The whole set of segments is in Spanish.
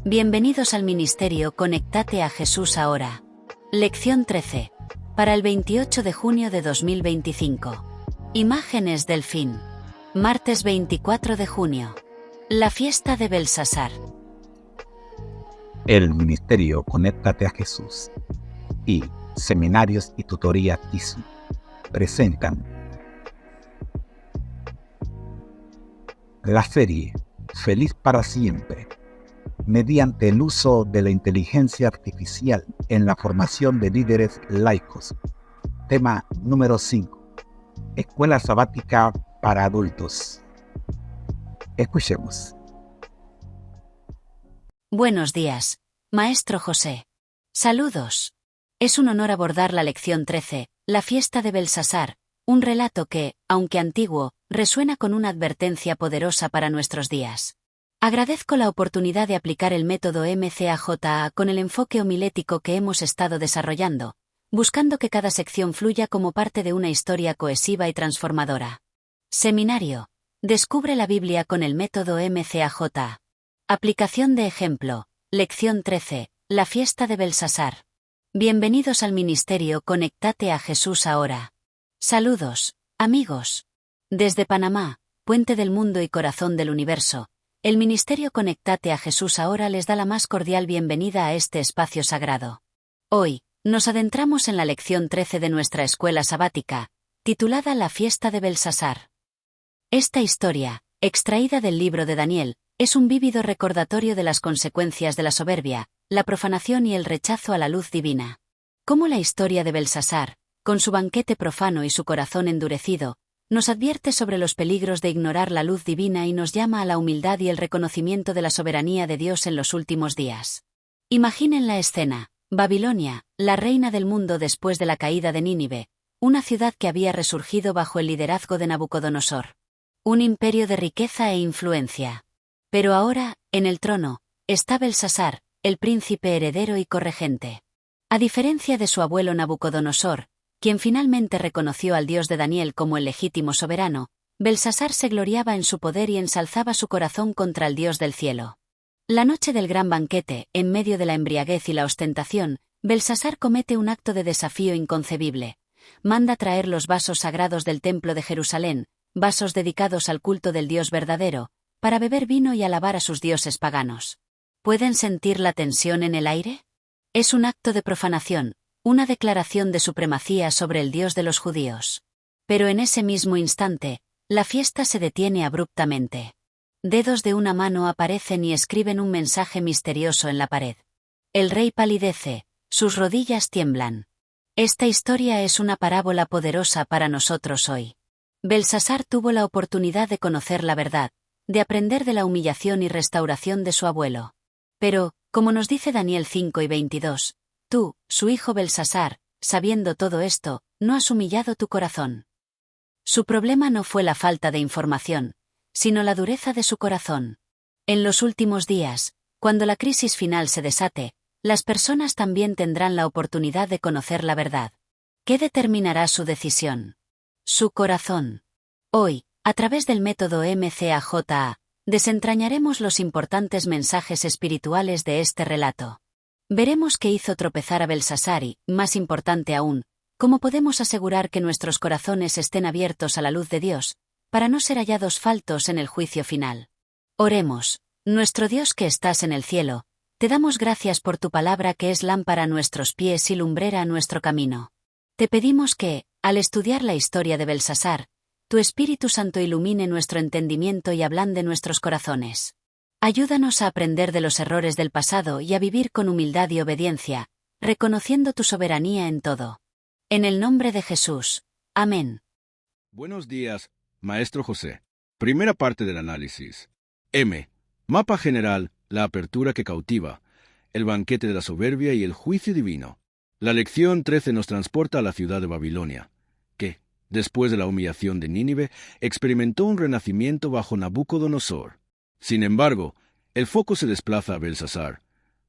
Bienvenidos al ministerio Conéctate a Jesús ahora. Lección 13. Para el 28 de junio de 2025. Imágenes del fin. Martes 24 de junio. La fiesta de Belsasar. El ministerio Conéctate a Jesús y Seminarios y Tutoría TISM presentan la serie Feliz para siempre, mediante el uso de la inteligencia artificial en la formación de líderes laicos. Tema número 5. Escuela sabática para adultos. Escuchemos. Buenos días, Maestro José. Saludos. Es un honor abordar la lección 13, la fiesta de Belsasar, un relato que, aunque antiguo, resuena con una advertencia poderosa para nuestros días. Agradezco la oportunidad de aplicar el método MCAJA con el enfoque homilético que hemos estado desarrollando, buscando que cada sección fluya como parte de una historia cohesiva y transformadora. Seminario. Descubre la Biblia con el método MCAJA. Aplicación de ejemplo. Lección 13. La fiesta de Belsasar. Bienvenidos al ministerio Conéctate a Jesús ahora. Saludos, amigos. Desde Panamá, puente del mundo y corazón del universo, el ministerio Conéctate a Jesús ahora les da la más cordial bienvenida a este espacio sagrado. Hoy, nos adentramos en la lección 13 de nuestra escuela sabática, titulada La fiesta de Belsasar. Esta historia, extraída del libro de Daniel, es un vívido recordatorio de las consecuencias de la soberbia, la profanación y el rechazo a la luz divina. Cómo la historia de Belsasar, con su banquete profano y su corazón endurecido, nos advierte sobre los peligros de ignorar la luz divina y nos llama a la humildad y el reconocimiento de la soberanía de Dios en los últimos días. Imaginen la escena: Babilonia, la reina del mundo después de la caída de Nínive, una ciudad que había resurgido bajo el liderazgo de Nabucodonosor. Un imperio de riqueza e influencia. Pero ahora, en el trono, está Belsasar, el príncipe heredero y corregente. A diferencia de su abuelo Nabucodonosor, quien finalmente reconoció al Dios de Daniel como el legítimo soberano, Belsasar se gloriaba en su poder y ensalzaba su corazón contra el Dios del cielo. La noche del gran banquete, en medio de la embriaguez y la ostentación, Belsasar comete un acto de desafío inconcebible. Manda traer los vasos sagrados del templo de Jerusalén, vasos dedicados al culto del Dios verdadero, para beber vino y alabar a sus dioses paganos. ¿Pueden sentir la tensión en el aire? Es un acto de profanación, una declaración de supremacía sobre el Dios de los judíos. Pero en ese mismo instante, la fiesta se detiene abruptamente. Dedos de una mano aparecen y escriben un mensaje misterioso en la pared. El rey palidece, sus rodillas tiemblan. Esta historia es una parábola poderosa para nosotros hoy. Belsasar tuvo la oportunidad de conocer la verdad, de aprender de la humillación y restauración de su abuelo. Pero, como nos dice Daniel 5 y 22, tú, su hijo Belsasar, sabiendo todo esto, no has humillado tu corazón. Su problema no fue la falta de información, sino la dureza de su corazón. En los últimos días, cuando la crisis final se desate, las personas también tendrán la oportunidad de conocer la verdad. ¿Qué determinará su decisión? Su corazón. Hoy, a través del método MCAJA, desentrañaremos los importantes mensajes espirituales de este relato. Veremos qué hizo tropezar a Belsasar y, más importante aún, cómo podemos asegurar que nuestros corazones estén abiertos a la luz de Dios, para no ser hallados faltos en el juicio final. Oremos. Nuestro Dios que estás en el cielo, te damos gracias por tu palabra que es lámpara a nuestros pies y lumbrera a nuestro camino. Te pedimos que, al estudiar la historia de Belsasar, tu Espíritu Santo ilumine nuestro entendimiento y ablande nuestros corazones. Ayúdanos a aprender de los errores del pasado y a vivir con humildad y obediencia, reconociendo tu soberanía en todo. En el nombre de Jesús. Amén. Buenos días, Maestro José. Primera parte del análisis. M. Mapa general, la apertura que cautiva, el banquete de la soberbia y el juicio divino. La lección 13 nos transporta a la ciudad de Babilonia, que, después de la humillación de Nínive, experimentó un renacimiento bajo Nabucodonosor. Sin embargo, el foco se desplaza a Belsasar,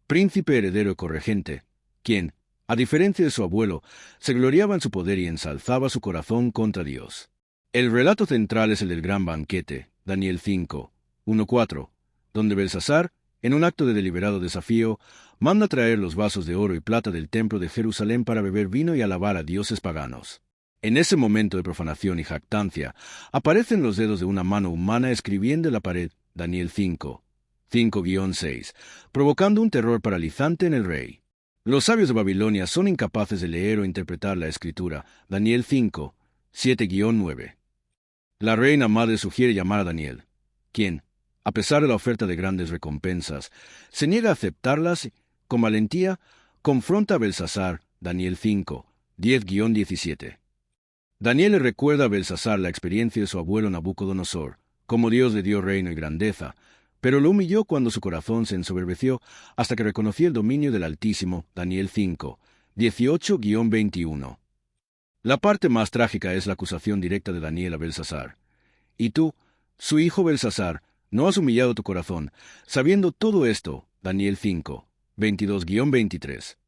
príncipe heredero y corregente, quien, a diferencia de su abuelo, se gloriaba en su poder y ensalzaba su corazón contra Dios. El relato central es el del gran banquete, Daniel 5, 1-4, donde Belsasar, en un acto de deliberado desafío, manda traer los vasos de oro y plata del templo de Jerusalén para beber vino y alabar a dioses paganos. En ese momento de profanación y jactancia, aparecen los dedos de una mano humana escribiendo en la pared Daniel 5:6, provocando un terror paralizante en el rey. Los sabios de Babilonia son incapaces de leer o interpretar la escritura Daniel 5:7-9. La reina madre sugiere llamar a Daniel, quien, a pesar de la oferta de grandes recompensas, se niega a aceptarlas y, con valentía, confronta a Belsasar, Daniel 5:10-17. Daniel le recuerda a Belsasar la experiencia de su abuelo Nabucodonosor. Como Dios le dio reino y grandeza, pero lo humilló cuando su corazón se ensoberbeció hasta que reconoció el dominio del Altísimo, Daniel 5:18-21. La parte más trágica es la acusación directa de Daniel a Belsasar. Y tú, su hijo Belsasar, no has humillado tu corazón, sabiendo todo esto, Daniel 5:22-23.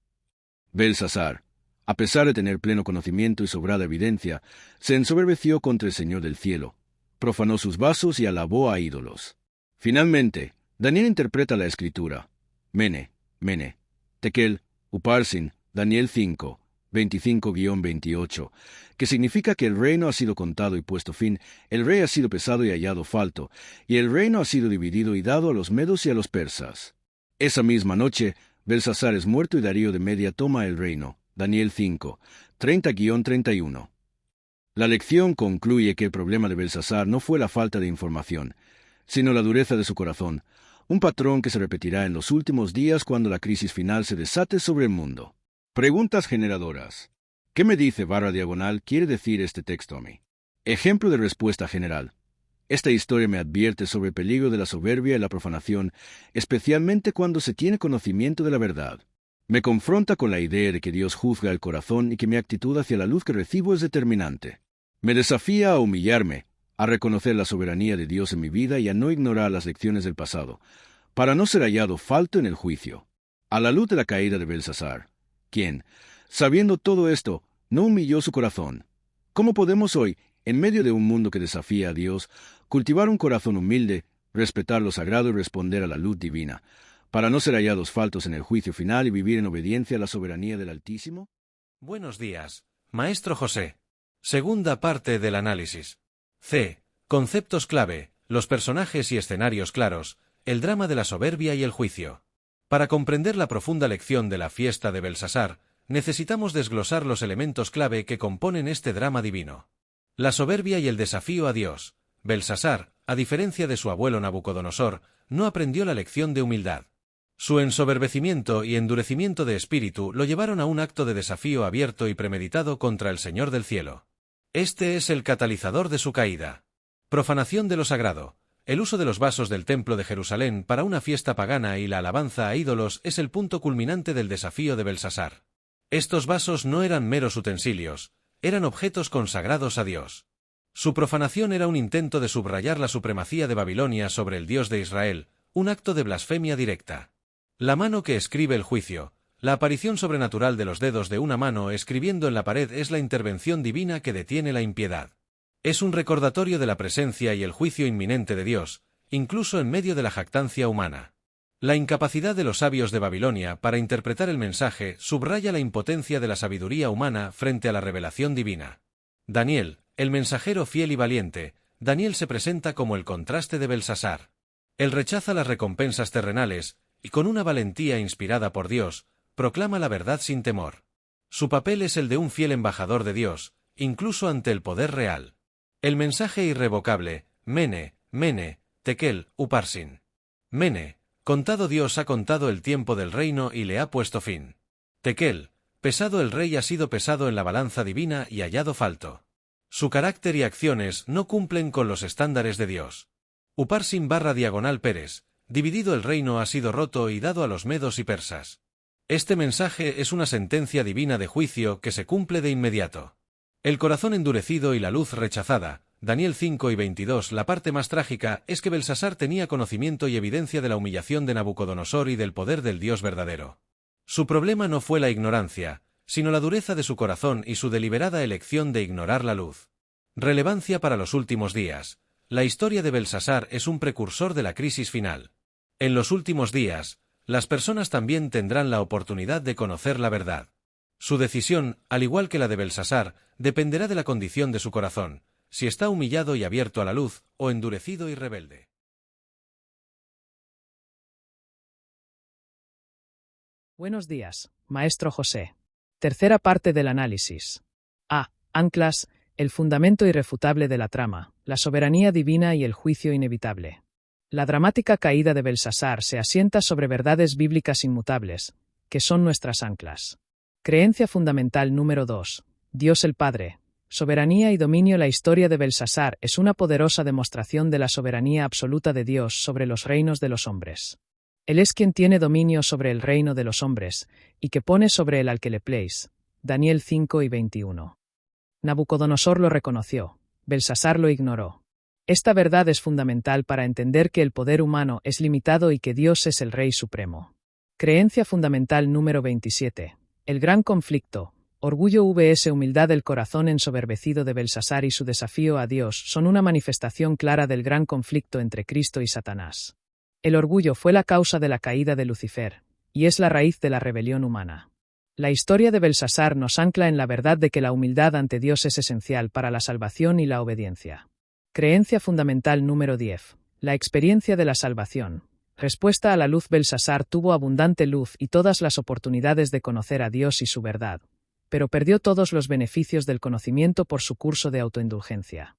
Belsasar, a pesar de tener pleno conocimiento y sobrada evidencia, se ensoberbeció contra el Señor del cielo, profanó sus vasos y alabó a ídolos. Finalmente, Daniel interpreta la escritura. Mene, Tekel, Uparsin, Daniel 5:25-28, que significa que el reino ha sido contado y puesto fin, el rey ha sido pesado y hallado falto, y el reino ha sido dividido y dado a los medos y a los persas. Esa misma noche, Belsasar es muerto y Darío de Media toma el reino. Daniel 5:30-31. La lección concluye que el problema de Belsasar no fue la falta de información, sino la dureza de su corazón, un patrón que se repetirá en los últimos días cuando la crisis final se desate sobre el mundo. Preguntas generadoras. ¿Qué me dice /diagonal quiere decir este texto a mí? Ejemplo de respuesta general. Esta historia me advierte sobre el peligro de la soberbia y la profanación, especialmente cuando se tiene conocimiento de la verdad. Me confronta con la idea de que Dios juzga el corazón y que mi actitud hacia la luz que recibo es determinante. Me desafía a humillarme, a reconocer la soberanía de Dios en mi vida y a no ignorar las lecciones del pasado, para no ser hallado falto en el juicio. A la luz de la caída de Belsasar, quien, sabiendo todo esto, no humilló su corazón. ¿Cómo podemos hoy, en medio de un mundo que desafía a Dios, cultivar un corazón humilde, respetar lo sagrado y responder a la luz divina, para no ser hallados faltos en el juicio final y vivir en obediencia a la soberanía del Altísimo? Buenos días, Maestro José. Segunda parte del análisis. C. Conceptos clave, los personajes y escenarios claros, el drama de la soberbia y el juicio. Para comprender la profunda lección de la fiesta de Belsasar, necesitamos desglosar los elementos clave que componen este drama divino. La soberbia y el desafío a Dios. Belsasar, a diferencia de su abuelo Nabucodonosor, no aprendió la lección de humildad. Su ensoberbecimiento y endurecimiento de espíritu lo llevaron a un acto de desafío abierto y premeditado contra el Señor del cielo. Este es el catalizador de su caída. Profanación de lo sagrado. El uso de los vasos del templo de Jerusalén para una fiesta pagana y la alabanza a ídolos es el punto culminante del desafío de Belsasar. Estos vasos no eran meros utensilios, eran objetos consagrados a Dios. Su profanación era un intento de subrayar la supremacía de Babilonia sobre el Dios de Israel, un acto de blasfemia directa. La mano que escribe el juicio, la aparición sobrenatural de los dedos de una mano escribiendo en la pared es la intervención divina que detiene la impiedad. Es un recordatorio de la presencia y el juicio inminente de Dios, incluso en medio de la jactancia humana. La incapacidad de los sabios de Babilonia para interpretar el mensaje subraya la impotencia de la sabiduría humana frente a la revelación divina. Daniel, el mensajero fiel y valiente, Daniel se presenta como el contraste de Belsasar. Él rechaza las recompensas terrenales, y con una valentía inspirada por Dios, proclama la verdad sin temor. Su papel es el de un fiel embajador de Dios, incluso ante el poder real. El mensaje irrevocable, Mene, Tekel, Uparsin. Mene, contado Dios ha contado el tiempo del reino y le ha puesto fin. Tekel, pesado el rey ha sido pesado en la balanza divina y hallado falto. Su carácter y acciones no cumplen con los estándares de Dios. Uparsin /diagonal Pérez, dividido el reino ha sido roto y dado a los medos y persas. Este mensaje es una sentencia divina de juicio que se cumple de inmediato. El corazón endurecido y la luz rechazada, Daniel 5:22. La parte más trágica es que Belsasar tenía conocimiento y evidencia de la humillación de Nabucodonosor y del poder del Dios verdadero. Su problema no fue la ignorancia, sino la dureza de su corazón y su deliberada elección de ignorar la luz. Relevancia para los últimos días. La historia de Belsasar es un precursor de la crisis final. En los últimos días, las personas también tendrán la oportunidad de conocer la verdad. Su decisión, al igual que la de Belsasar, dependerá de la condición de su corazón, si está humillado y abierto a la luz, o endurecido y rebelde. Buenos días, Maestro José. Tercera parte del análisis. A. Anclas, el fundamento irrefutable de la trama, la soberanía divina y el juicio inevitable. La dramática caída de Belsasar se asienta sobre verdades bíblicas inmutables, que son nuestras anclas. Creencia fundamental número 2. Dios el Padre. Soberanía y dominio. La historia de Belsasar es una poderosa demostración de la soberanía absoluta de Dios sobre los reinos de los hombres. Él es quien tiene dominio sobre el reino de los hombres, y que pone sobre él al que le place. Daniel 5 y 21. Nabucodonosor lo reconoció, Belsasar lo ignoró. Esta verdad es fundamental para entender que el poder humano es limitado y que Dios es el Rey Supremo. Creencia fundamental número 27. El gran conflicto, orgullo vs humildad. El corazón ensoberbecido de Belsasar y su desafío a Dios son una manifestación clara del gran conflicto entre Cristo y Satanás. El orgullo fue la causa de la caída de Lucifer, y es la raíz de la rebelión humana. La historia de Belsasar nos ancla en la verdad de que la humildad ante Dios es esencial para la salvación y la obediencia. Creencia fundamental número 10. La experiencia de la salvación. Respuesta a la luz. Belsasar tuvo abundante luz y todas las oportunidades de conocer a Dios y su verdad, pero perdió todos los beneficios del conocimiento por su curso de autoindulgencia.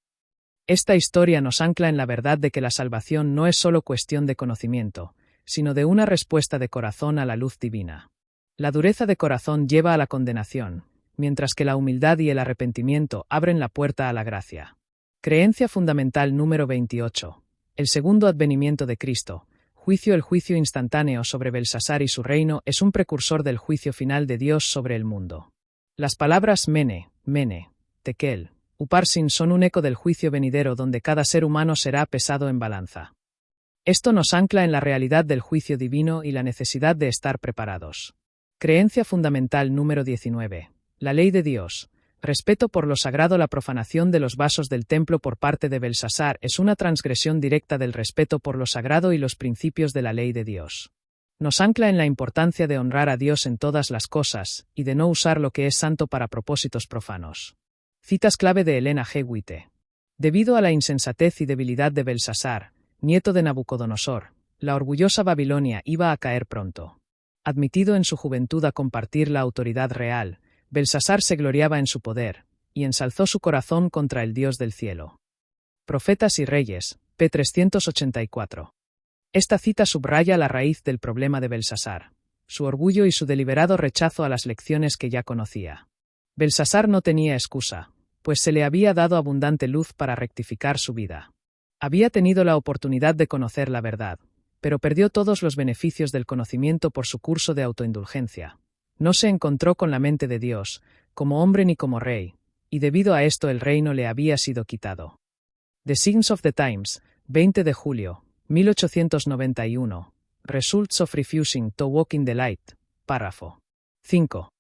Esta historia nos ancla en la verdad de que la salvación no es solo cuestión de conocimiento, sino de una respuesta de corazón a la luz divina. La dureza de corazón lleva a la condenación, mientras que la humildad y el arrepentimiento abren la puerta a la gracia. Creencia fundamental número 28. El segundo advenimiento de Cristo. Juicio. El juicio instantáneo sobre Belsasar y su reino es un precursor del juicio final de Dios sobre el mundo. Las palabras mene, tekel, uparsin son un eco del juicio venidero donde cada ser humano será pesado en balanza. Esto nos ancla en la realidad del juicio divino y la necesidad de estar preparados. Creencia fundamental número 19. La ley de Dios. Respeto por lo sagrado. La profanación de los vasos del templo por parte de Belsasar es una transgresión directa del respeto por lo sagrado y los principios de la ley de Dios. Nos ancla en la importancia de honrar a Dios en todas las cosas, y de no usar lo que es santo para propósitos profanos. Citas clave de Elena G. White. Debido a la insensatez y debilidad de Belsasar, nieto de Nabucodonosor, la orgullosa Babilonia iba a caer pronto. Admitido en su juventud a compartir la autoridad real, Belsasar se gloriaba en su poder, y ensalzó su corazón contra el Dios del cielo. Profetas y Reyes, p. 384. Esta cita subraya la raíz del problema de Belsasar, su orgullo y su deliberado rechazo a las lecciones que ya conocía. Belsasar no tenía excusa, pues se le había dado abundante luz para rectificar su vida. Había tenido la oportunidad de conocer la verdad, pero perdió todos los beneficios del conocimiento por su curso de autoindulgencia. No se encontró con la mente de Dios, como hombre ni como rey, y debido a esto el reino le había sido quitado. The Signs of the Times, 20 de julio, 1891. Results of Refusing to Walk in the Light. Párrafo 5.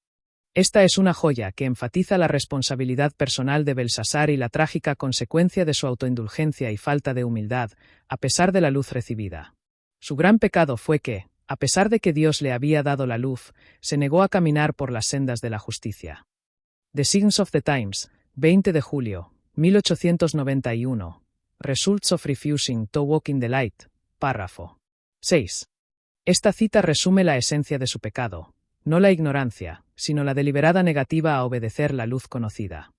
Esta es una joya que enfatiza la responsabilidad personal de Belsasar y la trágica consecuencia de su autoindulgencia y falta de humildad, a pesar de la luz recibida. Su gran pecado fue que, a pesar de que Dios le había dado la luz, se negó a caminar por las sendas de la justicia. The Signs of the Times, 20 de julio, 1891. Results of Refusing to Walk in the Light. Párrafo 6. Esta cita resume la esencia de su pecado, no la ignorancia, sino la deliberada negativa a obedecer la luz conocida.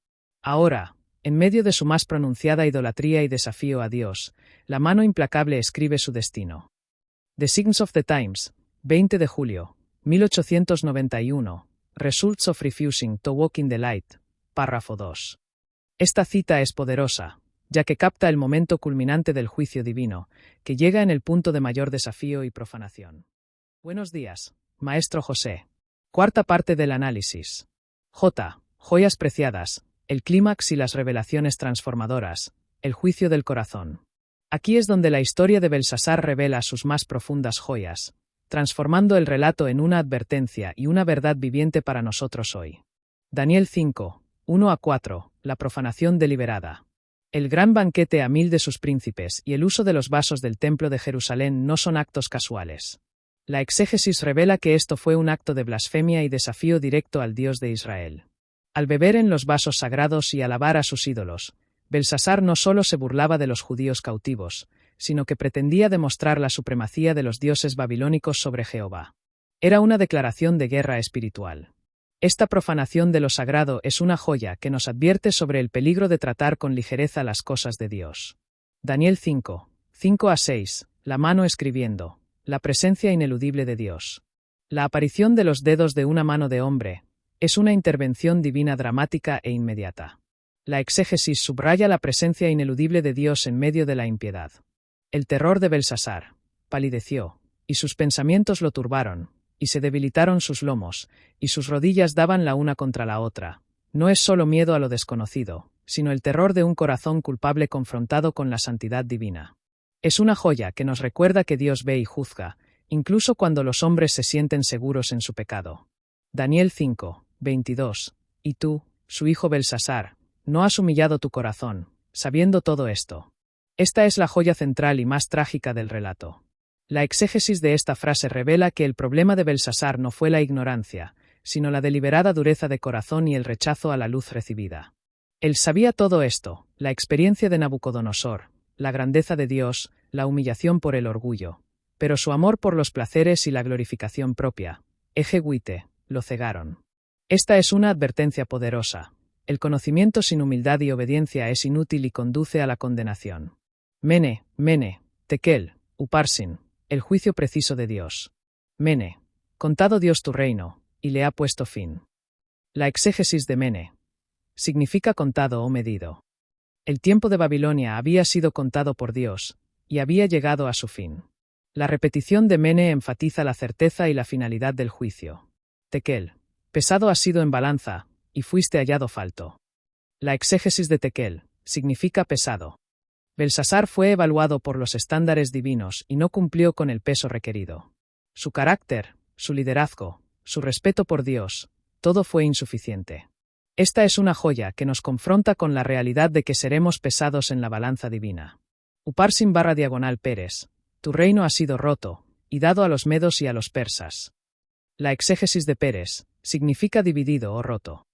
Ahora, en medio de su más pronunciada idolatría y desafío a Dios, la mano implacable escribe su destino. The Signs of the Times, 20 de julio, 1891. Results of Refusing to Walk in the Light. Párrafo 2. Esta cita es poderosa, ya que capta el momento culminante del juicio divino, que llega en el punto de mayor desafío y profanación. Buenos días, Maestro José. Cuarta parte del análisis. J. Joyas preciadas, el clímax y las revelaciones transformadoras, el juicio del corazón. Aquí es donde la historia de Belsasar revela sus más profundas joyas, transformando el relato en una advertencia y una verdad viviente para nosotros hoy. Daniel 5, 1-4, la profanación deliberada. El gran banquete a 1000 de sus príncipes y el uso de los vasos del Templo de Jerusalén no son actos casuales. La exégesis revela que esto fue un acto de blasfemia y desafío directo al Dios de Israel. Al beber en los vasos sagrados y alabar a sus ídolos, Belsasar no solo se burlaba de los judíos cautivos, sino que pretendía demostrar la supremacía de los dioses babilónicos sobre Jehová. Era una declaración de guerra espiritual. Esta profanación de lo sagrado es una joya que nos advierte sobre el peligro de tratar con ligereza las cosas de Dios. Daniel 5, 5-6, la mano escribiendo, la presencia ineludible de Dios. La aparición de los dedos de una mano de hombre es una intervención divina dramática e inmediata. La exégesis subraya la presencia ineludible de Dios en medio de la impiedad. El terror de Belsasar palideció, y sus pensamientos lo turbaron, y se debilitaron sus lomos, y sus rodillas daban la una contra la otra. No es solo miedo a lo desconocido, sino el terror de un corazón culpable confrontado con la santidad divina. Es una joya que nos recuerda que Dios ve y juzga, incluso cuando los hombres se sienten seguros en su pecado. Daniel 5, 22. Y tú, su hijo Belsasar, no has humillado tu corazón, sabiendo todo esto. Esta es la joya central y más trágica del relato. La exégesis de esta frase revela que el problema de Belsasar no fue la ignorancia, sino la deliberada dureza de corazón y el rechazo a la luz recibida. Él sabía todo esto, la experiencia de Nabucodonosor, la grandeza de Dios, la humillación por el orgullo, pero su amor por los placeres y la glorificación propia, ejeguite, lo cegaron. Esta es una advertencia poderosa. El conocimiento sin humildad y obediencia es inútil y conduce a la condenación. Mene, tekel, uparsin, el juicio preciso de Dios. Mene, contado Dios tu reino, y le ha puesto fin. La exégesis de Mene significa contado o medido. El tiempo de Babilonia había sido contado por Dios, y había llegado a su fin. La repetición de Mene enfatiza la certeza y la finalidad del juicio. Tekel, pesado has sido en balanza, y fuiste hallado falto. La exégesis de Tekel significa pesado. Belsasar fue evaluado por los estándares divinos y no cumplió con el peso requerido. Su carácter, su liderazgo, su respeto por Dios, todo fue insuficiente. Esta es una joya que nos confronta con la realidad de que seremos pesados en la balanza divina. Uparsin / Pérez, tu reino ha sido roto, y dado a los medos y a los persas. La exégesis de Pérez significa dividido o roto.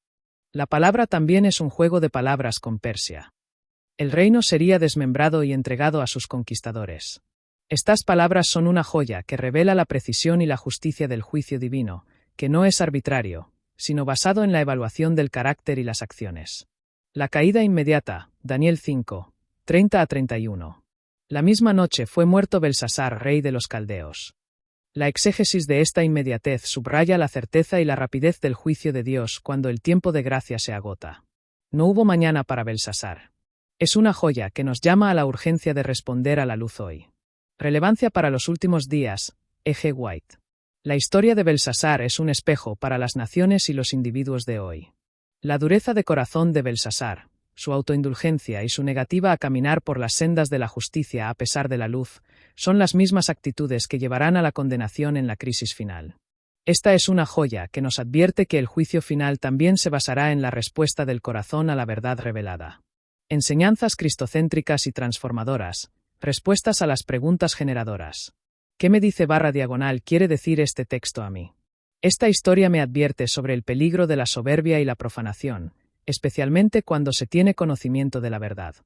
La palabra también es un juego de palabras con Persia. El reino sería desmembrado y entregado a sus conquistadores. Estas palabras son una joya que revela la precisión y la justicia del juicio divino, que no es arbitrario, sino basado en la evaluación del carácter y las acciones. La caída inmediata, Daniel 5, 30-31. La misma noche fue muerto Belsasar, rey de los caldeos. La exégesis de esta inmediatez subraya la certeza y la rapidez del juicio de Dios cuando el tiempo de gracia se agota. No hubo mañana para Belsasar. Es una joya que nos llama a la urgencia de responder a la luz hoy. Relevancia para los últimos días, E.G. White. La historia de Belsasar es un espejo para las naciones y los individuos de hoy. La dureza de corazón de Belsasar, su autoindulgencia y su negativa a caminar por las sendas de la justicia a pesar de la luz, son las mismas actitudes que llevarán a la condenación en la crisis final. Esta es una joya que nos advierte que el juicio final también se basará en la respuesta del corazón a la verdad revelada. Enseñanzas cristocéntricas y transformadoras, respuestas a las preguntas generadoras. ¿Qué me dice / quiere decir este texto a mí? Esta historia me advierte sobre el peligro de la soberbia y la profanación, especialmente cuando se tiene conocimiento de la verdad.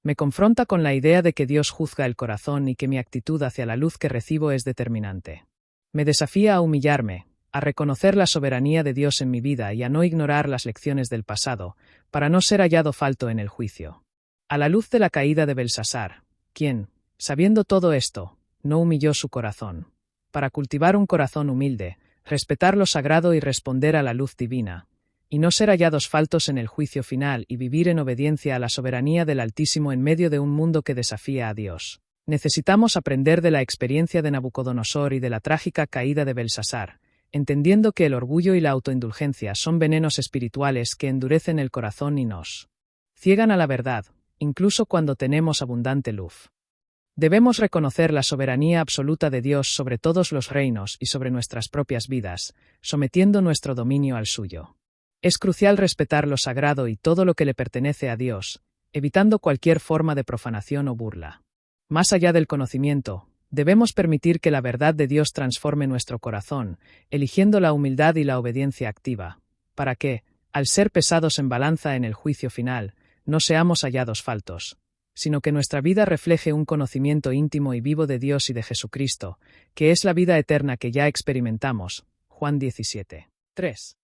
Me confronta con la idea de que Dios juzga el corazón y que mi actitud hacia la luz que recibo es determinante. Me desafía a humillarme, a reconocer la soberanía de Dios en mi vida y a no ignorar las lecciones del pasado, para no ser hallado falto en el juicio. A la luz de la caída de Belsasar, quien, sabiendo todo esto, no humilló su corazón. Para cultivar un corazón humilde, respetar lo sagrado y responder a la luz divina, y no ser hallados faltos en el juicio final y vivir en obediencia a la soberanía del Altísimo en medio de un mundo que desafía a Dios. Necesitamos aprender de la experiencia de Nabucodonosor y de la trágica caída de Belsasar, entendiendo que el orgullo y la autoindulgencia son venenos espirituales que endurecen el corazón y nos ciegan a la verdad, incluso cuando tenemos abundante luz. Debemos reconocer la soberanía absoluta de Dios sobre todos los reinos y sobre nuestras propias vidas, sometiendo nuestro dominio al suyo. Es crucial respetar lo sagrado y todo lo que le pertenece a Dios, evitando cualquier forma de profanación o burla. Más allá del conocimiento, debemos permitir que la verdad de Dios transforme nuestro corazón, eligiendo la humildad y la obediencia activa, para que, al ser pesados en balanza en el juicio final, no seamos hallados faltos, sino que nuestra vida refleje un conocimiento íntimo y vivo de Dios y de Jesucristo, que es la vida eterna que ya experimentamos. Juan 17. 3.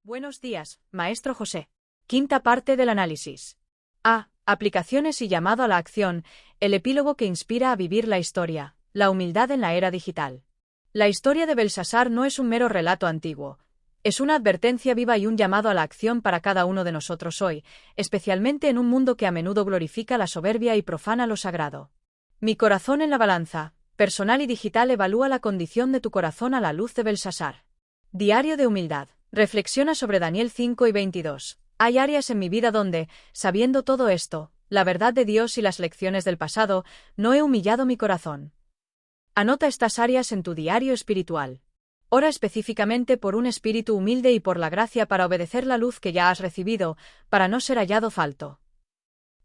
Buenos días, Maestro José. Quinta parte del análisis. A. Aplicaciones y llamado a la acción, el epílogo que inspira a vivir la historia, la humildad en la era digital. La historia de Belsasar no es un mero relato antiguo. Es una advertencia viva y un llamado a la acción para cada uno de nosotros hoy, especialmente en un mundo que a menudo glorifica la soberbia y profana lo sagrado. Mi corazón en la balanza, personal y digital, evalúa la condición de tu corazón a la luz de Belsasar. Diario de humildad. Reflexiona sobre Daniel 5 y 22. Hay áreas en mi vida donde, sabiendo todo esto, la verdad de Dios y las lecciones del pasado, no he humillado mi corazón. Anota estas áreas en tu diario espiritual. Ora específicamente por un espíritu humilde y por la gracia para obedecer la luz que ya has recibido, para no ser hallado falto.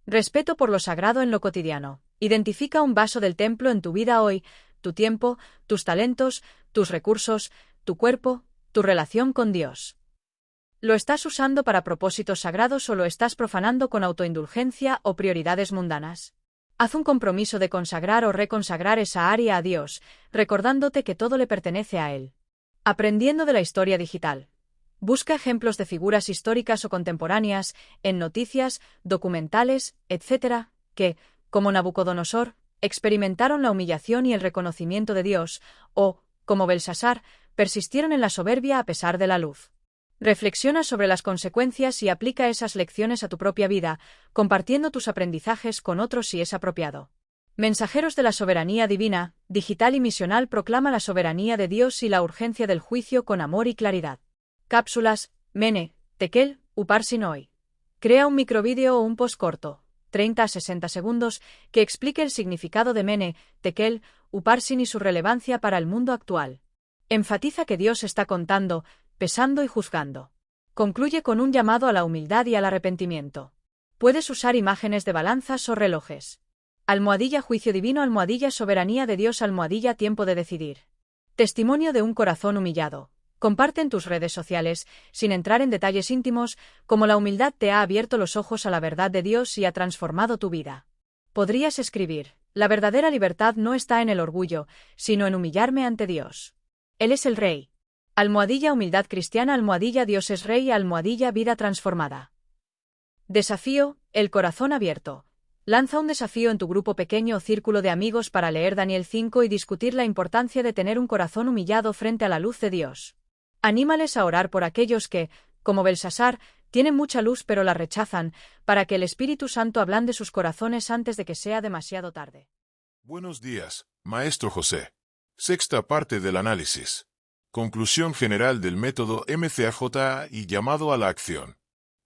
Respeto por lo sagrado en lo cotidiano. Identifica un vaso del templo en tu vida hoy, tu tiempo, tus talentos, tus recursos, tu cuerpo, tu relación con Dios. ¿Lo estás usando para propósitos sagrados o lo estás profanando con autoindulgencia o prioridades mundanas? Haz un compromiso de consagrar o reconsagrar esa área a Dios, recordándote que todo le pertenece a Él. Aprendiendo de la historia digital. Busca ejemplos de figuras históricas o contemporáneas, en noticias, documentales, etc., que, como Nabucodonosor, experimentaron la humillación y el reconocimiento de Dios, o, como Belsasar, persistieron en la soberbia a pesar de la luz. Reflexiona sobre las consecuencias y aplica esas lecciones a tu propia vida, compartiendo tus aprendizajes con otros si es apropiado. Mensajeros de la soberanía divina, digital y misional, proclama la soberanía de Dios y la urgencia del juicio con amor y claridad. Cápsulas, Mene, Tekel, Uparsin hoy. Crea un microvídeo o un post corto, 30 a 60 segundos, que explique el significado de Mene, Tekel, Uparsin y su relevancia para el mundo actual. Enfatiza que Dios está contando, pesando y juzgando. Concluye con un llamado a la humildad y al arrepentimiento. Puedes usar imágenes de balanzas o relojes. Almohadilla juicio divino, almohadilla soberanía de Dios, almohadilla tiempo de decidir. Testimonio de un corazón humillado. Comparte en tus redes sociales, sin entrar en detalles íntimos, cómo la humildad te ha abierto los ojos a la verdad de Dios y ha transformado tu vida. Podrías escribir: la verdadera libertad no está en el orgullo, sino en humillarme ante Dios. Él es el Rey. Almohadilla humildad cristiana, almohadilla Dios es Rey, almohadilla vida transformada. Desafío, el corazón abierto. Lanza un desafío en tu grupo pequeño o círculo de amigos para leer Daniel 5 y discutir la importancia de tener un corazón humillado frente a la luz de Dios. Anímales a orar por aquellos que, como Belsasar, tienen mucha luz pero la rechazan, para que el Espíritu Santo ablande sus corazones antes de que sea demasiado tarde. Buenos días, Maestro José. Sexta parte del análisis. Conclusión general del método MCAJ y llamado a la acción.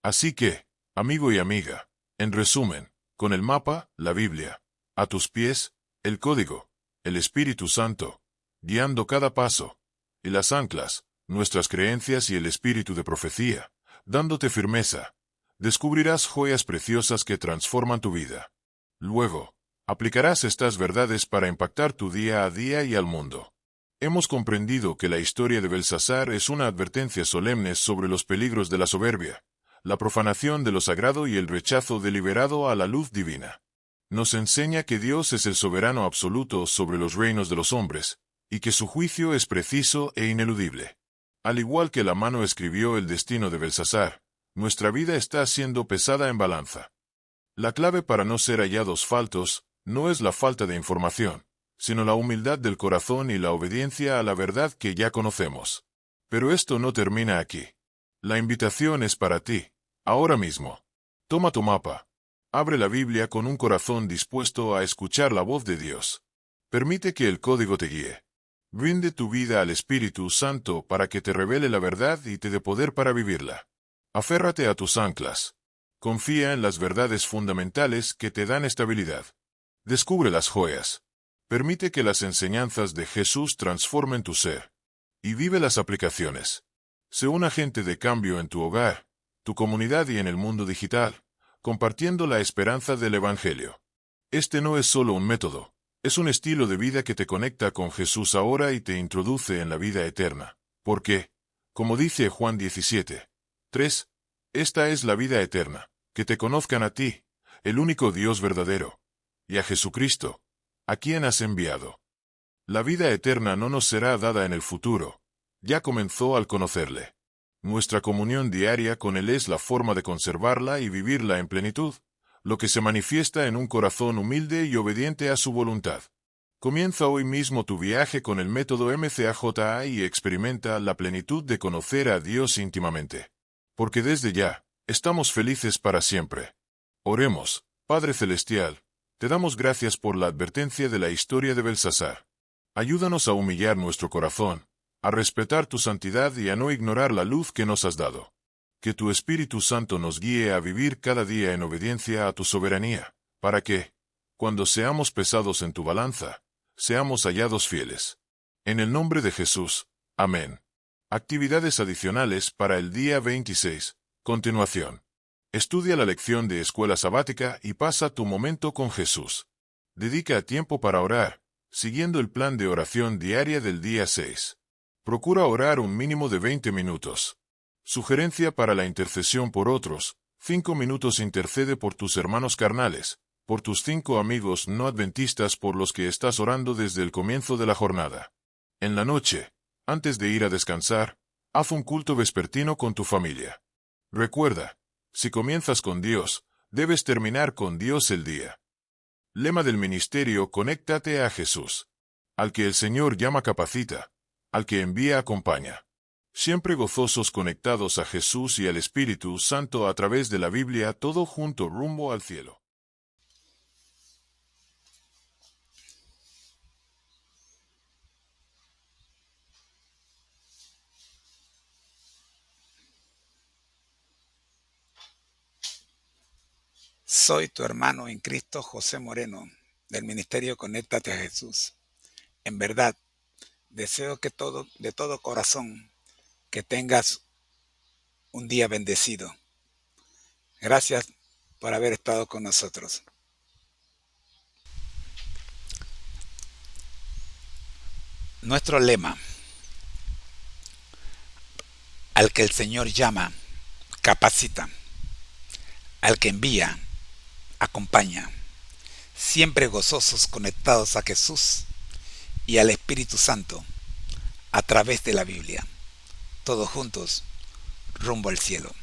Así que, amigo y amiga, en resumen, con el mapa, la Biblia, a tus pies, el código, el Espíritu Santo, guiando cada paso, y las anclas, nuestras creencias y el espíritu de profecía, dándote firmeza, descubrirás joyas preciosas que transforman tu vida. Luego, aplicarás estas verdades para impactar tu día a día y al mundo. Hemos comprendido que la historia de Belsasar es una advertencia solemne sobre los peligros de la soberbia, la profanación de lo sagrado y el rechazo deliberado a la luz divina. Nos enseña que Dios es el soberano absoluto sobre los reinos de los hombres, y que su juicio es preciso e ineludible. Al igual que la mano escribió el destino de Belsasar, nuestra vida está siendo pesada en balanza. La clave para no ser hallados faltos no es la falta de información, sino la humildad del corazón y la obediencia a la verdad que ya conocemos. Pero esto no termina aquí. La invitación es para ti, ahora mismo. Toma tu mapa. Abre la Biblia con un corazón dispuesto a escuchar la voz de Dios. Permite que el código te guíe. Rinde tu vida al Espíritu Santo para que te revele la verdad y te dé poder para vivirla. Aférrate a tus anclas. Confía en las verdades fundamentales que te dan estabilidad. Descubre las joyas. Permite que las enseñanzas de Jesús transformen tu ser. Y vive las aplicaciones. Sé un agente de cambio en tu hogar, tu comunidad y en el mundo digital, compartiendo la esperanza del Evangelio. Este no es solo un método, es un estilo de vida que te conecta con Jesús ahora y te introduce en la vida eterna. Porque, como dice Juan 17:3, esta es la vida eterna, que te conozcan a ti, el único Dios verdadero, y a Jesucristo, a quien has enviado. La vida eterna no nos será dada en el futuro, ya comenzó al conocerle. Nuestra comunión diaria con Él es la forma de conservarla y vivirla en plenitud, lo que se manifiesta en un corazón humilde y obediente a su voluntad. Comienza hoy mismo tu viaje con el método MCAJA y experimenta la plenitud de conocer a Dios íntimamente. Porque desde ya, estamos felices para siempre. Oremos, Padre Celestial, te damos gracias por la advertencia de la historia de Belsasar. Ayúdanos a humillar nuestro corazón, a respetar tu santidad y a no ignorar la luz que nos has dado. Que tu Espíritu Santo nos guíe a vivir cada día en obediencia a tu soberanía, para que, cuando seamos pesados en tu balanza, seamos hallados fieles. En el nombre de Jesús. Amén. Actividades adicionales para el día 26. Continuación. Estudia la lección de escuela sabática y pasa tu momento con Jesús. Dedica tiempo para orar, siguiendo el plan de oración diaria del día 6. Procura orar un mínimo de 20 minutos. Sugerencia para la intercesión por otros. 5 minutos intercede por tus hermanos carnales, por tus 5 amigos no adventistas por los que estás orando desde el comienzo de la jornada. En la noche, antes de ir a descansar, haz un culto vespertino con tu familia. Recuerda, si comienzas con Dios, debes terminar con Dios el día. Lema del ministerio: conéctate a Jesús. Al que el Señor llama capacita, al que envía acompaña. Siempre gozosos conectados a Jesús y al Espíritu Santo a través de la Biblia, todo junto rumbo al cielo. Soy tu hermano en Cristo, José Moreno, del Ministerio Conéctate a Jesús. En verdad, deseo de todo corazón, que tengas un día bendecido. Gracias por haber estado con nosotros. Nuestro lema: al que el Señor llama, capacita. Al que envía, acompaña. Siempre gozosos conectados a Jesús y al Espíritu Santo a través de la Biblia. Todos juntos, rumbo al cielo.